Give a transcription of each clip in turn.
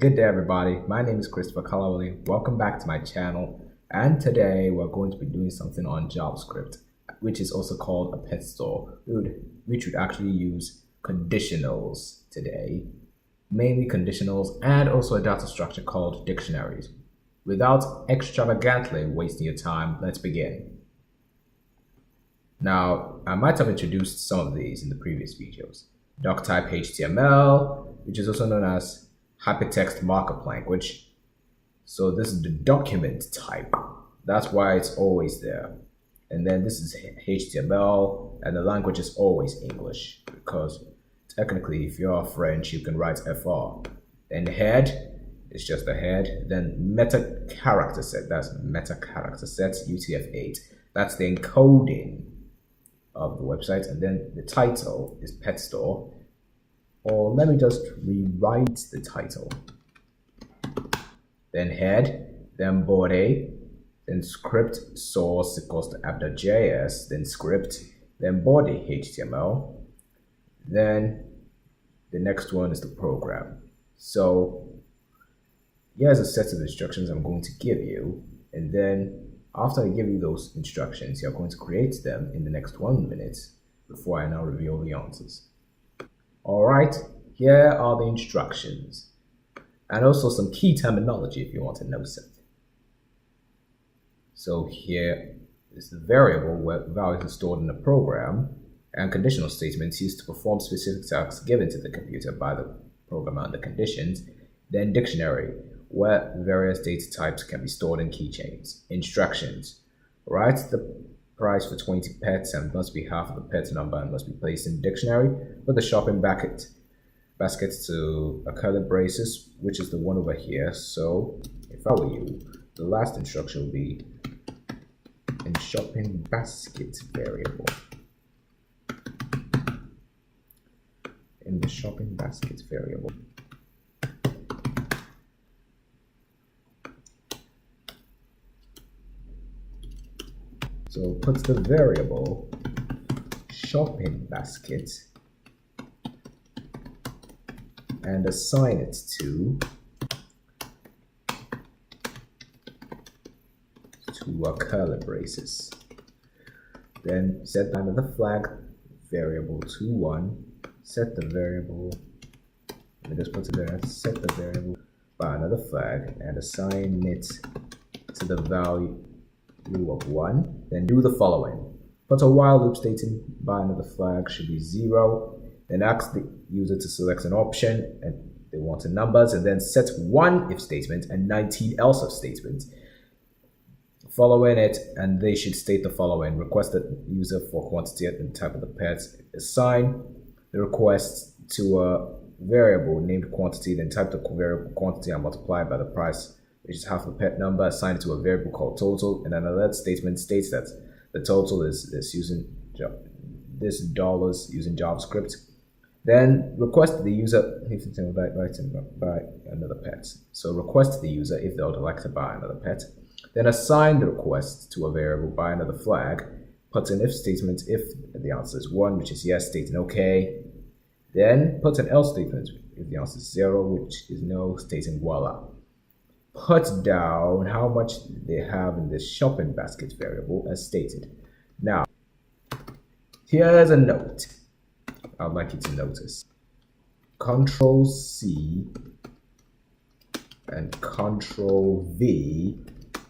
Good day, everybody. My name is Christopher Kalawale. Welcome back to my channel. And today we're going to be doing something on JavaScript, which is also called a pet store. Which would actually use conditionals today, mainly conditionals, and also a data structure called dictionaries. Without extravagantly wasting your time, let's begin. Now, I might have introduced some of these in the previous videos. Doctype HTML, which is also known as hypertext markup language. So this is the document type. That's why it's always there. And then this is HTML, and the language is always English, because technically if you're French, you can write FR. Then head is just the head. Then meta character set, that's meta character set, UTF-8. That's the encoding of the website. And then the title is pet store. Or let me just rewrite the title. Then head, then body, then script source equals to app.js, then script, then body HTML. Then the next one is the program. So here's a set of instructions I'm going to give you. And then after I give you those instructions, you're going to create them in the next 1 minute before I now reveal the answers. Alright, here are the instructions, and also some key terminology if you want to know something. So here is the variable where values are stored in a program, and conditional statements used to perform specific tasks given to the computer by the programmer under conditions. Then dictionary, where various data types can be stored in keychains. Instructions, write the price for 20 pets and must be half of the pet number and must be placed in dictionary. Put the shopping basket to a curly braces, which is the one over here. So if I were you, the last instruction will be in shopping basket variable. In the shopping basket variable. So put the variable shopping basket and assign it to a curly braces. Then set another flag variable to 1. Set the variable. Let me just put it there. Set the variable by another flag and assign it to the value of 1. Then do the following. Put a while loop stating by another flag should be 0. Then ask the user to select an option and they want numbers, and then set 1 if statement and 19 Elseif statements following it, and they should state the following. Request the user for quantity and type of the pets. Assign the request to a variable named quantity, then type the variable quantity and multiply by the price, which is half the pet number. Assign it to a variable called total, and then another statement states that the total is using this dollars using JavaScript. Then request the user if they would like to buy another pet. So request the user if they would like to buy another pet. Then assign the request to a variable by another flag. Put an if statement if the answer is 1, which is yes, stating okay. Then put an else statement if the answer is 0, which is no, stating voila. Put down how much they have in this shopping basket variable as stated. Now, here's a note I'd like you to notice. Control C and Control V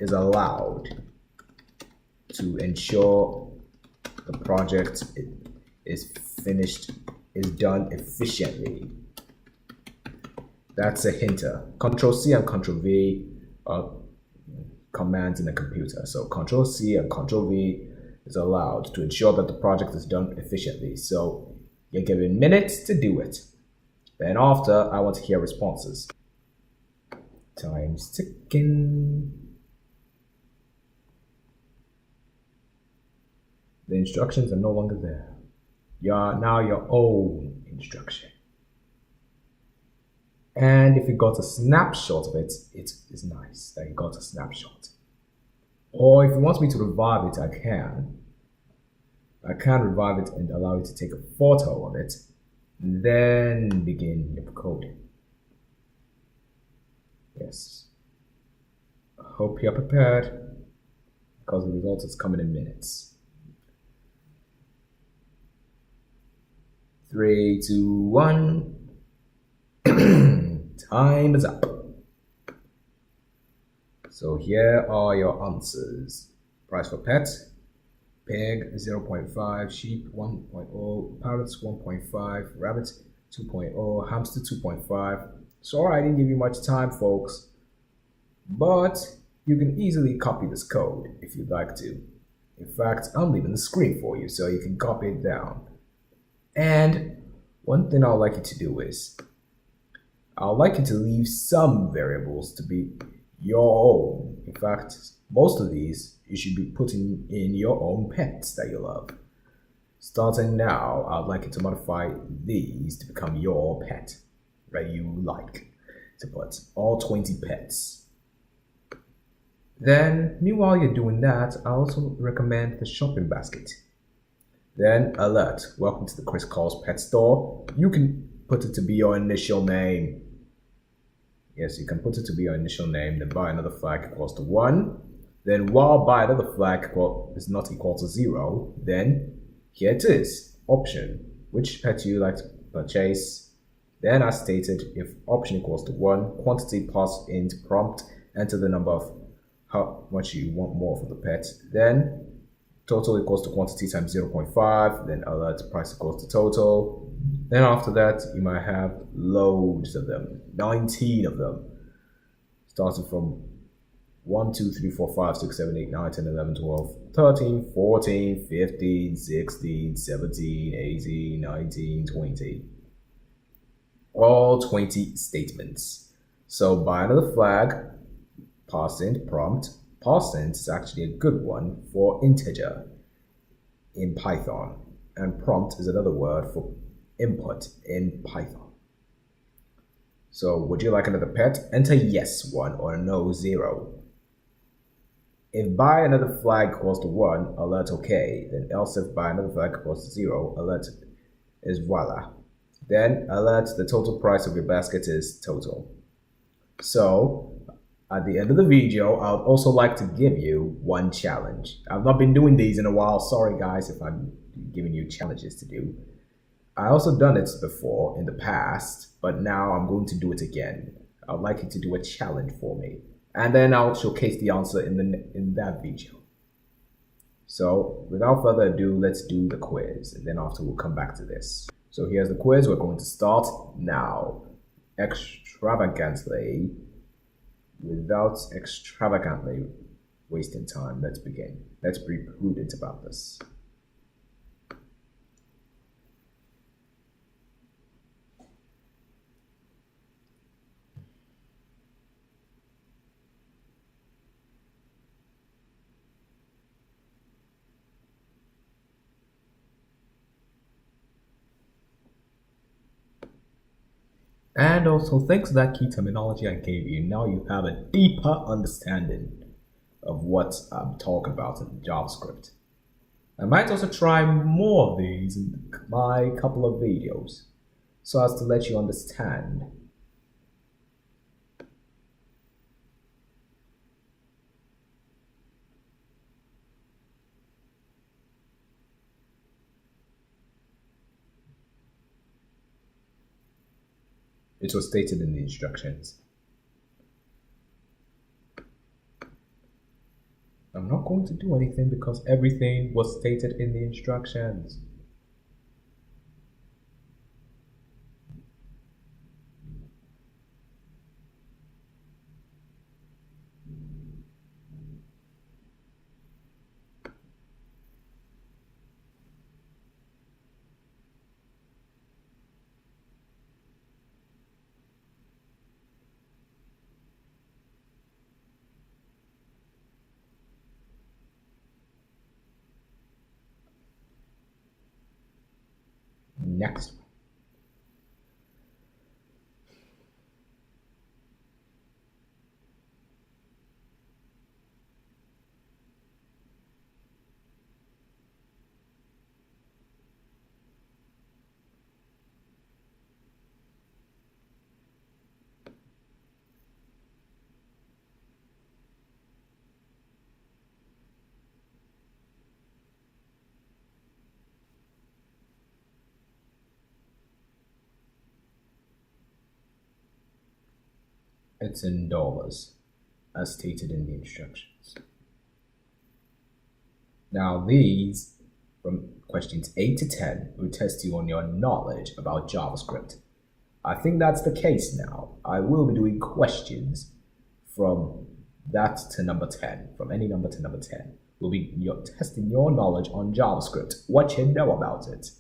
is allowed to ensure the project is done efficiently. That's a hinter. Control C and Control V are commands in a computer. So Control C and Control V is allowed to ensure that the project is done efficiently. So you're given minutes to do it. Then after, I want to hear responses. Time's ticking. The instructions are no longer there. You're now your own instruction. And if you got a snapshot of it, it is nice that you got a snapshot. Or if you want me to revive it, I can. I can revive it and allow you to take a photo of it, and then begin your coding. this. Hope you're prepared, because the result is coming in minutes. 3, 2, 1. Time is up. So here are your answers. Price for pet: pig 0.5, sheep 1.0, parrots 1.5, rabbit 2.0, hamster 2.5. Sorry I didn't give you much time, folks, but you can easily copy this code if you'd like to. In fact, I'm leaving the screen for you so you can copy it down. And one thing I'd like you to do is, I'd like you to leave some variables to be your own. In fact, most of these you should be putting in your own pets that you love. Starting now, I'd like you to modify these to become your pet that you like to put, all 20 pets. Then, meanwhile you're doing that, I also recommend the shopping basket. Then, alert, welcome to the Chris Calls Pet Store. You can put it to be your initial name. Yes, you can put it to be your initial name, then buy another flag equals to 1. Then while buy another flag is not equal to 0, then here it is, option. Which pet do you like to purchase? Then as stated, if option equals to 1, quantity ParseInt prompt, enter the number of how much you want more for the pet. Then total equals to quantity times 0.5, then alert price equals to total. Then after that, you might have loads of them, 19 of them, starting from 1, 2, 3, 4, 5, 6, 7, 8, 9, 10, 11, 12, 13, 14, 15, 16, 17, 18, 19, 20. All 20 statements. So buy another flag, ParseInt prompt. ParseInt is actually a good one for integer in Python, and prompt is another word for input in Python. So would you like another pet? Enter yes 1 or no 0. If buy another flag equals to 1, alert okay. Then else if buy another flag equals to 0, alert is voila. Then alert the total price of your basket is total. So at the end of the video, I would also like to give you one challenge. I've not been doing these in a while. Sorry guys if I'm giving you challenges to do. I also done it before in the past, but now I'm going to do it again. I'd like you to do a challenge for me, and then I'll showcase the answer in that video. So without further ado, let's do the quiz, and then after we'll come back to this. So here's the quiz. We're going to start now. Without extravagantly wasting time, let's begin. Let's be prudent about this. And also, thanks to that key terminology I gave you, now you have a deeper understanding of what I'm talking about in JavaScript. I might also try more of these in my couple of videos, so as to let you understand. It was stated in the instructions. I'm not going to do anything because everything was stated in the instructions. Next one. It's in dollars, as stated in the instructions. Now these, from questions 8 to 10, will test you on your knowledge about JavaScript. I think that's the case now. I will be doing questions from that to number 10, from any number to number 10. We'll be testing your knowledge on JavaScript, what you know about it.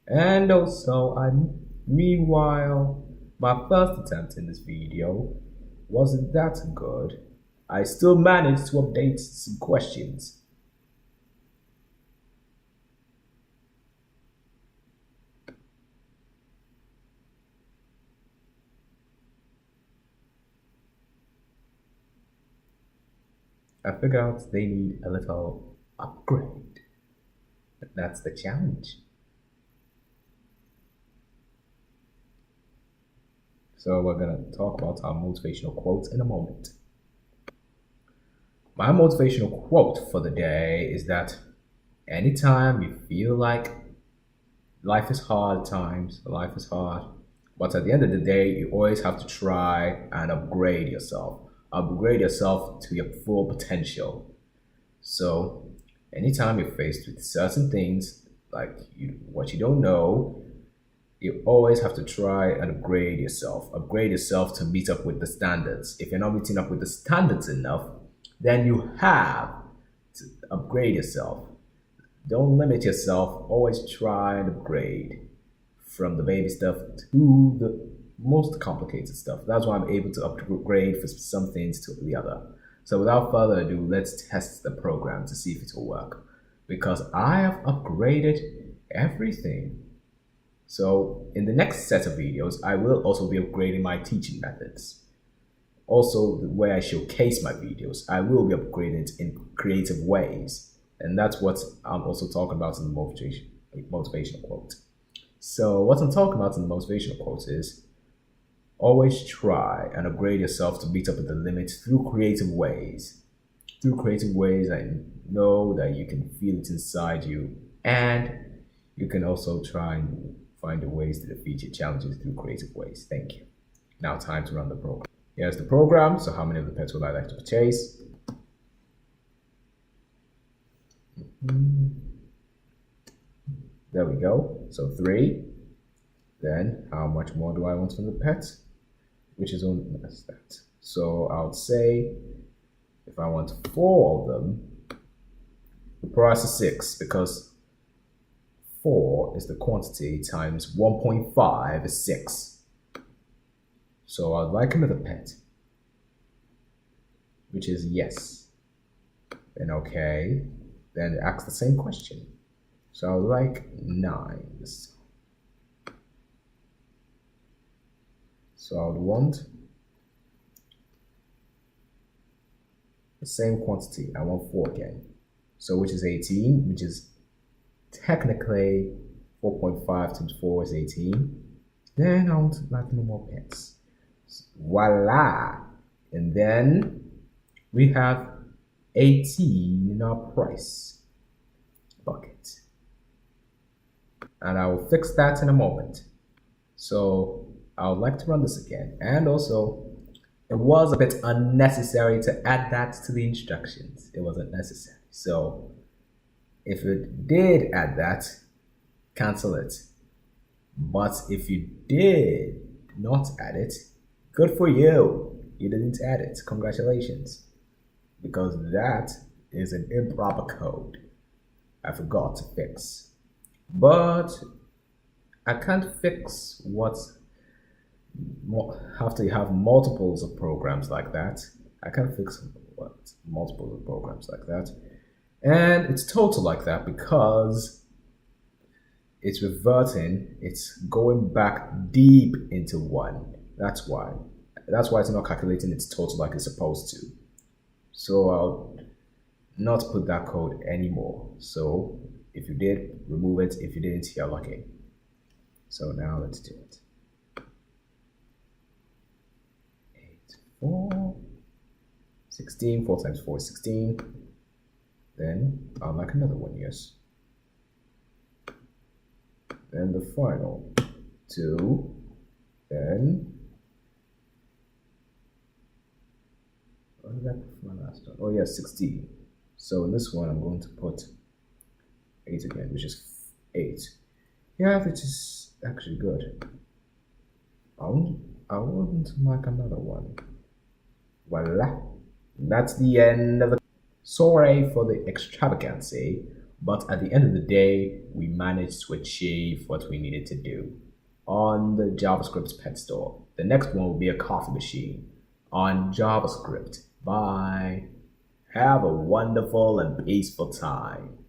And also, meanwhile, my first attempt in this video wasn't that good. I still managed to update some questions. I figured out they need a little upgrade. But that's the challenge. So we're going to talk about our motivational quotes in a moment. My motivational quote for the day is that anytime you feel like life is hard at times, life is hard, but at the end of the day, you always have to try and upgrade yourself. Upgrade yourself to your full potential. So anytime you're faced with certain things, like what you don't know, you always have to try and upgrade yourself. Upgrade yourself to meet up with the standards. If you're not meeting up with the standards enough, then you have to upgrade yourself. Don't limit yourself. Always try and upgrade from the baby stuff to the most complicated stuff. That's why I'm able to upgrade from some things to the other. So without further ado, let's test the program to see if it will work. Because I have upgraded everything. So in the next set of videos, I will also be upgrading my teaching methods. Also, the way I showcase my videos, I will be upgrading it in creative ways. And that's what I'm also talking about in the motivational quote. So what I'm talking about in the motivational quote is always try and upgrade yourself to meet up with the limits through creative ways. Through creative ways, I know that you can feel it inside you, and you can also try and find the ways to defeat your challenges through creative ways. Thank you. Now time to run the program. Here's the program. So how many of the pets would I like to purchase? There we go. So 3. Then how much more do I want from the pet? Which is only that. So I would say if I want 4 of them, the price is 6 because 4 is the quantity times 1.5 is 6. So I'd like another pet, which is yes. Then okay, then ask the same question. So I would like 9. So I would want the same quantity. I want 4 again. So which is 18, which is technically 4.5 times 4 is 18. Then I want like no more pets. Voila! And then we have 18 in our price bucket. And I will fix that in a moment. So I would like to run this again. And also, it was a bit unnecessary to add that to the instructions. It wasn't necessary. So if it did add that, cancel it. But if you did not add it, good for you. You didn't add it. Congratulations. Because that is an improper code I forgot to fix. But I can't fix after you have multiples of programs like that. I can't fix multiples of programs like that. And it's total like that because it's reverting, it's going back deep into 1. That's why it's not calculating its total like it's supposed to. So I'll not put that code anymore. So if you did, remove it. If you didn't, you're lucky. So now let's do it. 8, 4, 16, 4 times 4 is 16. Then I'll like another one, yes. Then the final 2, then I put for my last one? Oh yeah, 16. So in this one, I'm going to put 8 again, which is 8. Yeah, which is actually good. I wouldn't mark another one. Voila. That's the end of the. Sorry for the extravagancy, but at the end of the day, we managed to achieve what we needed to do on the JavaScript Pet Store. The next one will be a coffee machine on JavaScript. Bye. Have a wonderful and peaceful time.